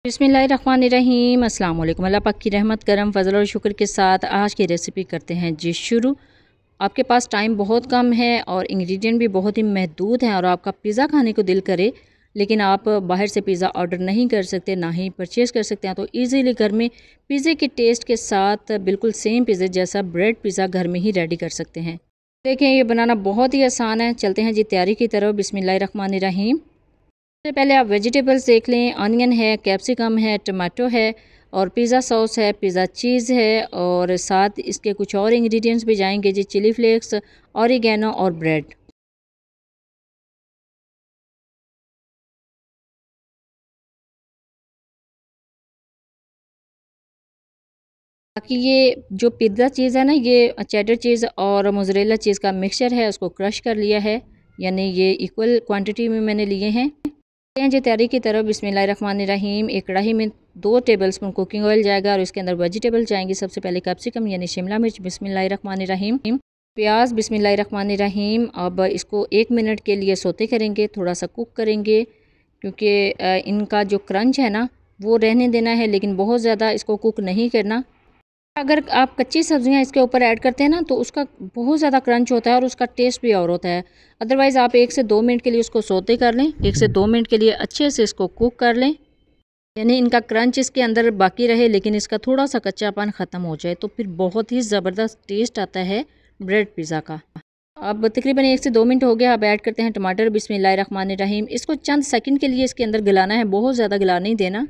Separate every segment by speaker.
Speaker 1: बिस्मिल्लाहिर्रहमानिर्रहीम। अस्सलाम वालेकुम। अल्लाह पाक की रहमत करम फजल और शुक्र के साथ आज की रेसिपी करते हैं जी शुरू। आपके पास टाइम बहुत कम है और इंग्रेडिएंट भी बहुत ही महदूद हैं और आपका पिज़्ज़ा खाने को दिल करे लेकिन आप बाहर से पिज़्ज़ा ऑर्डर नहीं कर सकते, ना ही परचेज़ कर सकते हैं, तो ईज़िली घर में पिज़्ज़े के टेस्ट के साथ बिल्कुल सेम पिज़्ज़े जैसा ब्रेड पिज़्ज़ा घर में ही रेडी कर सकते हैं। देखें, ये बनाना बहुत ही आसान है। चलते हैं जी तैयारी की तरफ। बिस्मिल्लाहिर्रहमानिर्रहीम। सबसे पहले आप वेजिटेबल्स देख लें। ऑनियन है, कैप्सिकम है, टमाटो है और पिज़्ज़ा सॉस है, पिज़्ज़ा चीज़ है और साथ इसके कुछ और इंग्रेडिएंट्स भी जाएंगे जी, चिली फ्लेक्स, ऑरिगेनो और ब्रेड। बाकी ये जो पिज़्ज़ा चीज़ है ना, ये चेडर चीज़ और मोज़रेला चीज़ का मिक्सचर है, उसको क्रश कर लिया है, यानी ये इक्वल क्वांटिटी में मैंने लिए हैं। जी तैयारी की तरफ। बिस्मिल्लाहिर्रहमानिर्रहीम। एक कढ़ाई में 2 टेबलस्पून कुकिंग ऑयल जाएगा और इसके अंदर वेजिटेबल जाएंगी। सबसे पहले कैप्सिकम यानी शिमला मिर्च, बिस्मिल्लाहिर्रहमानिर्रहीम। प्याज, बिस्मिल्लाहिर्रहमानिर्रहीम। अब इसको 1 मिनट के लिए सोते करेंगे, थोड़ा सा कुक करेंगे क्योंकि इनका जो क्रंच है ना वो रहने देना है, लेकिन बहुत ज़्यादा इसको कुक नहीं करना। अगर आप कच्ची सब्जियां इसके ऊपर ऐड करते हैं ना तो उसका बहुत ज़्यादा क्रंच होता है और उसका टेस्ट भी और होता है। अदरवाइज़ आप 1 से 2 मिनट के लिए उसको सोते कर लें, 1 से 2 मिनट के लिए अच्छे से इसको कुक कर लें, यानी इनका क्रंच इसके अंदर बाकी रहे लेकिन इसका थोड़ा सा कच्चापन ख़त्म हो जाए, तो फिर बहुत ही ज़बरदस्त टेस्ट आता है ब्रेड पिज़्ज़ा का। अब तकरीबन 1 से 2 मिनट हो गया। अब ऐड करते हैं टमाटर, बिस्मिल्लाहिर्रहमानिर्रहीम। इसको चंद सेकंड के लिए इसके अंदर गलाना है, बहुत ज़्यादा गला नहीं देना।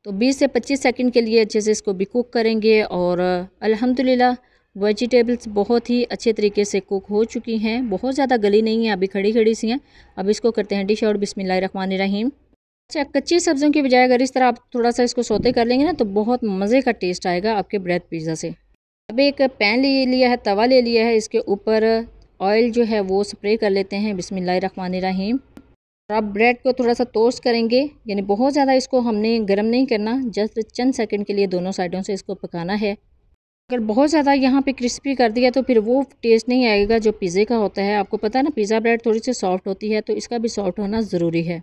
Speaker 1: तो 20 से 25 सेकंड के लिए अच्छे से इसको भी कुक करेंगे और अल्हम्दुलिल्लाह वेजिटेबल्स बहुत ही अच्छे तरीके से कुक हो चुकी हैं, बहुत ज़्यादा गली नहीं है, अभी खड़ी खड़ी सी हैं। अब इसको करते हैं डिश आउट। बिस्मिल्लाहिर्रहमानिर्रहीम। अच्छा, कच्ची सब्जियों की बजाय अगर इस तरह आप थोड़ा सा इसको सौते कर लेंगे ना तो बहुत मज़े का टेस्ट आएगा आपके ब्रेड पिज़्ज़ा से। अब एक पैन ले लिया है, तवा ले लिया है, इसके ऊपर ऑयल जो है वो स्प्रे कर लेते हैं। बिस्मिल्लाहिर्रहमानिर्रहीम। और आप ब्रेड को थोड़ा सा टोस्ट करेंगे, यानी बहुत ज़्यादा इसको हमने गर्म नहीं करना, जस्ट चंद सेकंड के लिए दोनों साइडों से इसको पकाना है। अगर बहुत ज़्यादा यहाँ पे क्रिस्पी कर दिया तो फिर वो टेस्ट नहीं आएगा जो पिज़्ज़े का होता है। आपको पता है ना, पिज़्ज़ा ब्रेड थोड़ी सी सॉफ्ट होती है, तो इसका भी सॉफ्ट होना ज़रूरी है।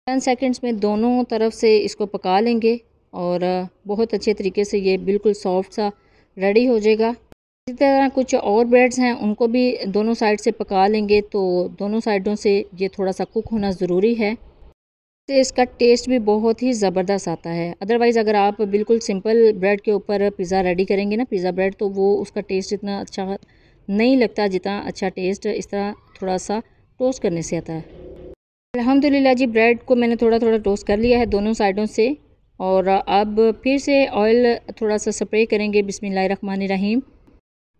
Speaker 1: 10 सेकंड्स में दोनों तरफ से इसको पका लेंगे और बहुत अच्छे तरीके से ये बिल्कुल सॉफ्ट सा रेडी हो जाएगा। इसी तरह कुछ और ब्रेड्स हैं, उनको भी दोनों साइड से पका लेंगे, तो दोनों साइडों से ये थोड़ा सा कुक होना ज़रूरी है, तो इसका टेस्ट भी बहुत ही ज़बरदस्त आता है। अदरवाइज़ अगर आप बिल्कुल सिंपल ब्रेड के ऊपर पिज़्ज़ा रेडी करेंगे ना, पिज़्ज़ा ब्रेड, तो वो उसका टेस्ट इतना अच्छा नहीं लगता जितना अच्छा टेस्ट इस तरह थोड़ा सा टोस्ट करने से आता है। अल्हम्दुलिल्लाह जी, ब्रेड को मैंने थोड़ा थोड़ा टोस्ट कर लिया है दोनों साइडों से और अब फिर से ऑयल थोड़ा सा स्प्रे करेंगे। बिस्मिल्लाहिर्रहमानिर्रहीम।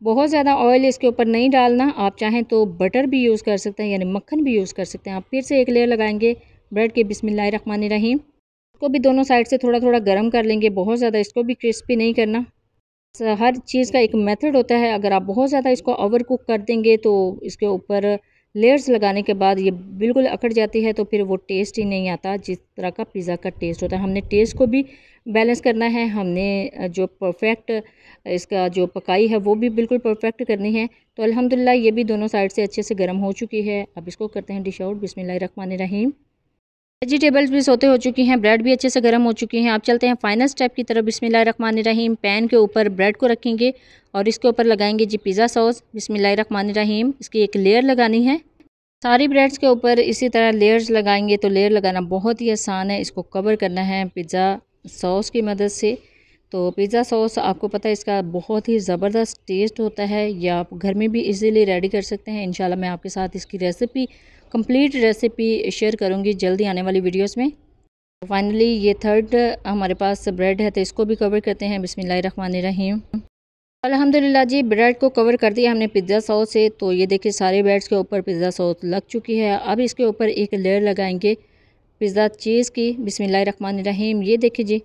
Speaker 1: बहुत ज़्यादा ऑयल इसके ऊपर नहीं डालना, आप चाहें तो बटर भी यूज़ कर सकते हैं, यानी मक्खन भी यूज़ कर सकते हैं। आप फिर से एक लेयर लगाएंगे ब्रेड के। बिस्मिल्लाहिर्रहमानिर्रहीम। इसको भी दोनों साइड से थोड़ा थोड़ा गर्म कर लेंगे, बहुत ज़्यादा इसको भी क्रिस्पी नहीं करना। हर चीज़ का एक मेथड होता है, अगर आप बहुत ज़्यादा इसको ओवर कुक कर देंगे तो इसके ऊपर लेयर्स लगाने के बाद ये बिल्कुल अकड़ जाती है, तो फिर वो टेस्ट ही नहीं आता जिस तरह का पिज़्ज़ा का टेस्ट होता है। हमने टेस्ट को भी बैलेंस करना है, हमने जो परफेक्ट इसका जो पकाई है वो भी बिल्कुल परफेक्ट करनी है। तो अल्हम्दुलिल्लाह ये भी दोनों साइड से अच्छे से गर्म हो चुकी है। अब इसको करते हैं डिश आउट। बिस्मिल्लाहिर्रहमानिर्रहीम। वेजिटेबल्स भी सोते हो चुकी हैं, ब्रेड भी अच्छे से गर्म हो चुकी हैं। आप चलते हैं फाइनल स्टेप की तरफ। बिस्मिल्लाहिर्रहमानिर्रहीम। पैन के ऊपर ब्रेड को रखेंगे और इसके ऊपर लगाएंगे जी पिज़्ज़ा सॉस। बिस्मिल्लाहिर्रहमानिर्रहीम। इसकी एक लेयर लगानी है, सारी ब्रेड्स के ऊपर इसी तरह लेयर्स लगाएंगे। तो लेयर लगाना बहुत ही आसान है, इसको कवर करना है पिज़्ज़ा सॉस की मदद से। तो पिज़्ज़ा सॉस आपको पता है इसका बहुत ही ज़बरदस्त टेस्ट होता है, या आप घर में भी इजीली रेडी कर सकते हैं। इंशाल्लाह मैं आपके साथ इसकी रेसिपी, कंप्लीट रेसिपी शेयर करूंगी जल्दी आने वाली वीडियोस में। फाइनली ये थर्ड हमारे पास ब्रेड है, तो इसको भी कवर करते हैं। बिस्मिल्लाहिर्रहमानिर्रहीम। अल्हम्दुलिल्लाह जी, ब्रेड को कवर कर दिया हमने पिज़्ज़ा सॉस से। तो ये देखिए सारे ब्रेड्स के ऊपर पिज़्ज़ा सॉस लग चुकी है। अब इसके ऊपर एक लेयर लगाएंगे पिज़्ज़ा चीज़ की। बिस्मिल्लाहिर्रहमानिर्रहीम। ये देखिए जी,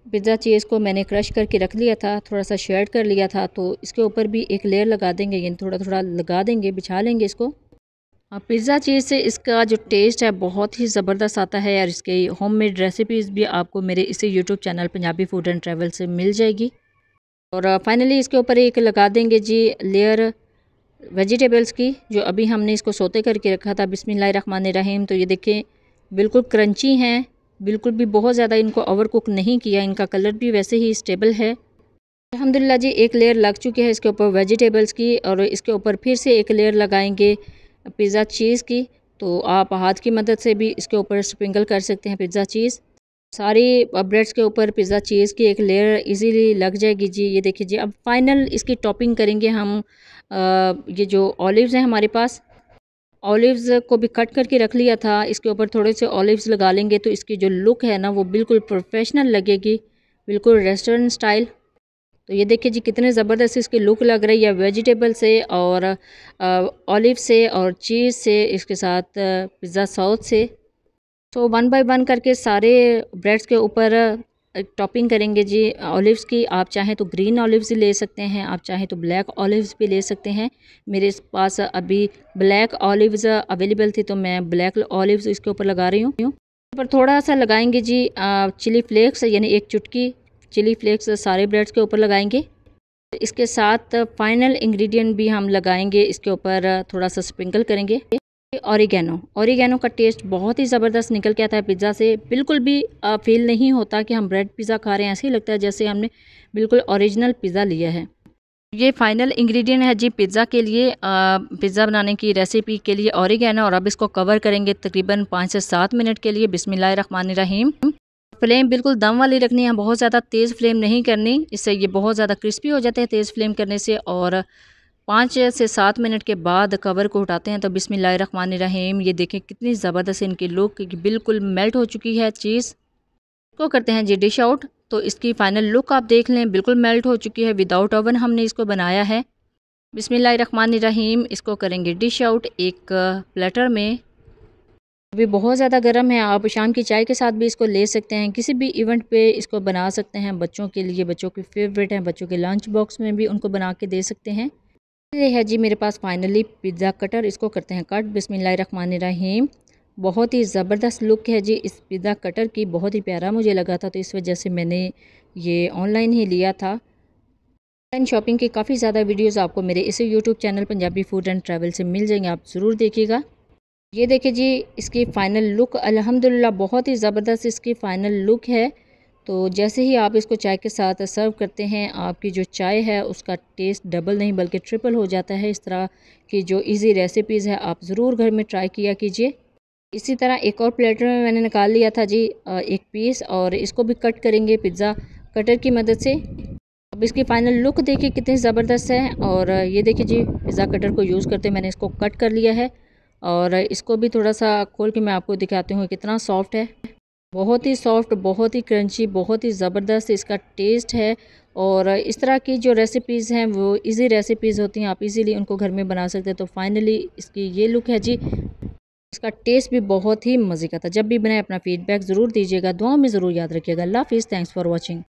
Speaker 1: पिज़्ज़ा चीज़ को मैंने क्रश करके रख लिया था, थोड़ा सा शेड कर लिया था, तो इसके ऊपर भी एक लेयर लगा देंगे, यानी थोड़ा थोड़ा लगा देंगे, बिछा लेंगे इसको। पिज़्ज़ा चीज़ से इसका जो टेस्ट है बहुत ही ज़बरदस्त आता है, और इसके होममेड रेसिपीज़ भी आपको मेरे इसी YouTube channel Punjabi food and travel से मिल जाएगी। और फाइनली इसके ऊपर एक लगा देंगे जी लेयर वेजिटेबल्स की, जो अभी हमने इसको सोते करके रखा था। बिस्मिल्लाहिर्रहमानिर्रहीम। तो ये देखें बिल्कुल क्रंची हैं बिल्कुल भी बहुत ज़्यादा इनको ओवर कुक नहीं किया, इनका कलर भी वैसे ही स्टेबल है। अल्हम्दुलिल्लाह जी, एक लेयर लग चुकी है इसके ऊपर वेजिटेबल्स की, और इसके ऊपर फिर से एक लेयर लगाएंगे पिज़्ज़ा चीज़ की। तो आप हाथ की मदद से भी इसके ऊपर स्प्रिंकल कर सकते हैं पिज़्ज़ा चीज़। सारी ब्रेड्स के ऊपर पिज़्ज़ा चीज़ की एक लेयर इजीली लग जाएगी जी। ये देखिए जी, अब फाइनल इसकी टॉपिंग करेंगे हम। ये जो ऑलिव्स हैं हमारे पास, ऑलिव्स को भी कट करके रख लिया था, इसके ऊपर थोड़े से ऑलिव्स लगा लेंगे तो इसकी जो लुक है ना वो बिल्कुल प्रोफेशनल लगेगी, बिल्कुल रेस्टोरेंट स्टाइल। तो ये देखिए जी, कितने ज़बरदस्त इसकी लुक लग रही है वेजिटेबल से और ऑलिव से और चीज़ से, इसके साथ पिज़्ज़ा सॉस से। तो वन बाय वन करके सारे ब्रेड्स के ऊपर टॉपिंग करेंगे जी ऑलिव्स की। आप चाहें तो ग्रीन ऑलिव्स ले सकते हैं, आप चाहें तो ब्लैक ऑलिव्स भी ले सकते हैं। मेरे पास अभी ब्लैक ऑलिव्स अवेलेबल थी तो मैं ब्लैक ऑलिव्स इसके ऊपर लगा रही हूँ। पर थोड़ा सा लगाएंगे जी चिली फ्लेक्स, यानी एक चुटकी चिली फ्लेक्स सारे ब्रेड्स के ऊपर लगाएंगे। इसके साथ फाइनल इंग्रेडिएंट भी हम लगाएंगे इसके ऊपर, थोड़ा सा स्प्रिंकल करेंगे ऑरिगेनो का टेस्ट बहुत ही ज़बरदस्त निकल के आता है पिज़्ज़ा से। बिल्कुल भी फील नहीं होता कि हम ब्रेड पिज़्ज़ा खा रहे हैं, ऐसे ही लगता है जैसे हमने बिल्कुल ओरिजिनल पिज़्ज़ा लिया है। ये फाइनल इंग्रेडिएंट है जी पिज़्ज़ा के लिए, पिज़्ज़ा बनाने की रेसिपी के लिए ऑरिगेनो। और अब इसको कवर करेंगे तकरीबन 5 से 7 मिनट के लिए। बिस्मिल्लाहिर्रहमानिर्रहीम। फ्लेम बिल्कुल दम वाली रखनी है, बहुत ज़्यादा तेज़ फ्लेम नहीं करनी, इससे ये बहुत ज़्यादा क्रिस्पी हो जाते हैं तेज़ फ्लेम करने से। और 5 से 7 मिनट के बाद कवर को उठाते हैं तो बिस्मिल्लाहिर्रहमानिर्रहीम। ये देखें कितनी ज़बरदस्त इनकी लुक, बिल्कुल मेल्ट हो चुकी है चीज़। इसको करते हैं जी डिश आउट। तो इसकी फ़ाइनल लुक आप देख लें, बिल्कुल मेल्ट हो चुकी है, विदाउट ओवन हमने इसको बनाया है। बिस्मिल्लाहिर्रहमानिर्रहीम। इसको करेंगे डिश आउट एक प्लेटर में। अभी बहुत ज़्यादा गर्म है, आप शाम की चाय के साथ भी इसको ले सकते हैं, किसी भी इवेंट पे इसको बना सकते हैं बच्चों के लिए, बच्चों की फेवरेट है, बच्चों के लंच बॉक्स में भी उनको बना के दे सकते हैं। ये है जी मेरे पास फाइनली पिज़्ज़ा कटर, इसको करते हैं कट। बिस्मिल्लाहिर्रहमानिर्रहीम। बहुत ही ज़बरदस्त लुक है जी इस पिज़्ज़ा कटर की, बहुत ही प्यारा मुझे लगा था तो इस वजह से मैंने ये ऑनलाइन ही लिया था। ऑनलाइन शॉपिंग की काफ़ी ज़्यादा वीडियोज़ आपको मेरे इसी YouTube channel Punjabi food and travel से मिल जाएंगे, आप ज़रूर देखिएगा। ये देखिए जी इसकी फ़ाइनल लुक अल्हम्दुलिल्लाह बहुत ही ज़बरदस्त इसकी फ़ाइनल लुक है। तो जैसे ही आप इसको चाय के साथ सर्व करते हैं, आपकी जो चाय है उसका टेस्ट डबल नहीं बल्कि ट्रिपल हो जाता है। इस तरह की जो इजी रेसिपीज़ है आप ज़रूर घर में ट्राई किया कीजिए। इसी तरह एक और प्लेटर में मैंने निकाल लिया था जी एक पीस, और इसको भी कट करेंगे पिज़्ज़ा कटर की मदद से। अब इसकी फ़ाइनल लुक देखिए कितनी ज़बरदस्त है। और ये देखिए जी पिज़्ज़ा कटर को यूज़ करते मैंने इसको कट कर लिया है, और इसको भी थोड़ा सा खोल के मैं आपको दिखाती हूँ कितना सॉफ्ट है। बहुत ही सॉफ्ट, बहुत ही क्रंची, बहुत ही ज़बरदस्त इसका टेस्ट है। और इस तरह की जो रेसिपीज़ हैं वो इजी रेसिपीज़ होती हैं, आप इजीली उनको घर में बना सकते हैं। तो फाइनली इसकी ये लुक है जी। इसका टेस्ट भी बहुत ही मज़े का था। जब भी बनाए अपना फ़ीडबैक ज़रूर दीजिएगा, दुआओं में ज़रूर याद रखिएगा। अल्लाह हाफ़िज़, थैंक्स फॉर वॉचिंग।